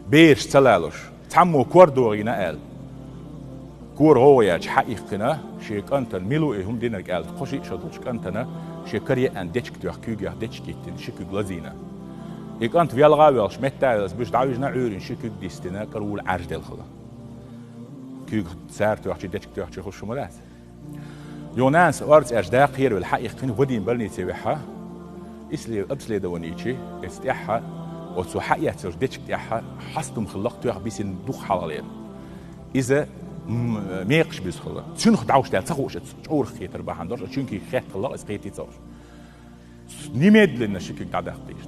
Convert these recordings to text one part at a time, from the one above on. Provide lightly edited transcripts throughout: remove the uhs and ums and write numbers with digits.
بيش تلالوش تعمو كوردوغينا آل كور هو ياج حقيقنا شيك أنتن ميلو هم دينك آل خوشي شدوش كأنتنا شكريا أن ديشك توحكوغ ديشك يتن شكوغ لزينا إيك أنت فيالغا ويالش متى بيش دعوجنا عورين شكوغ ديستنا كرول عرج ديل خلا كوغ سار توحشي ديشك توحشي خوش شمالات يونانس أرز أجداق خير والحقيقين ودين بلني تيوحها إسلي أبسلي دوانيتشي استيحها وتسو حقيقة ديتشك تيحها حستم خلق توح بيسن دوخ حلالين إذا ميقش بيس خلا شنو خدعوش تاع تخوش تشعور خيتر بحندرش شنكي خيت خلا اسقيتي تصور نيمد لنا شكل دعدا خطيش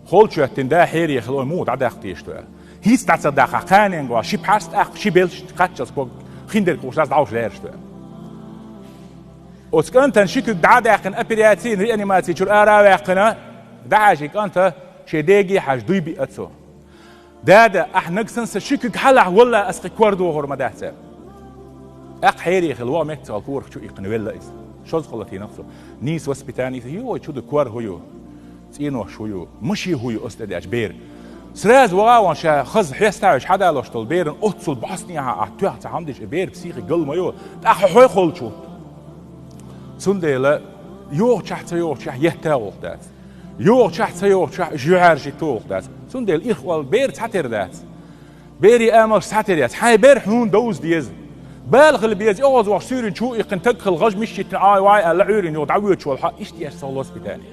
خول شو تندا حيري خلو مو دعدا خطيش تو هيس تاع صداقه قانين وا شي بحاست اخ شي بيلش تقاتش كو خندر كوش دعوش ليرش تو وسكنت نشكل دعدا قن ابرياتين ريانيماتي شو ارا واقنا دعاجي كانت شديجي حاج دوي بيأتسو دادا أحنقسن سشكك حلح ولا أسقي كوردو هور مدهسة حيري خلوا مكت الكور شو يقنويلا إس شو زغلتي نفسه نيس وسبتاني يو شو دكوار هيو تينو شويو مشي هيو أستاذ أجبير سراز وراون شا خز حيستعش حدا لوش طلبيرن أتصل بحسنيها أحتوح تعمدش إبير بسيخي قل ما يو حوي خل شو سنديلا يو تحت يو تحت يهتاول دات يوغ شحت يوغ شح جوعرجي توغ دات سندل الإخوة بير تحتر دات بيري آمر تحتر دات حي بير حنون دوز ديز بالغ اللي بيز أوز وح سيرين شو يقن تدخل غج مشي تنعاي واي ألا عيرين يو دعويت شو الحق إيش ديش صلوس بتاني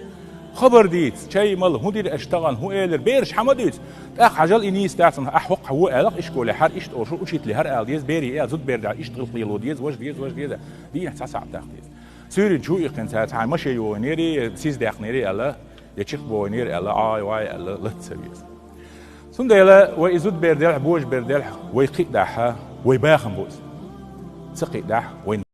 خبر ديت شيء مل هو دير اشتغل هو إيلر بيرش حمديت أخ عجل إنيس داتن أحوق هو ألق إيش كله حر إيش أو شو أشيت لهر آل ديز بيري إيه زود بير دا إيش تغلق ليلو ديز وش ديز دي نحتاس عبد ديز سيرين شو يقن تات هاي مشي يو نيري سيز داخ نيري ألا يشيخ بوينير ألا واي ألا لتسويس سنديلا ويزود بيردل بوج بيردل ويقيد دحها ويباخم بوز سقي دح وين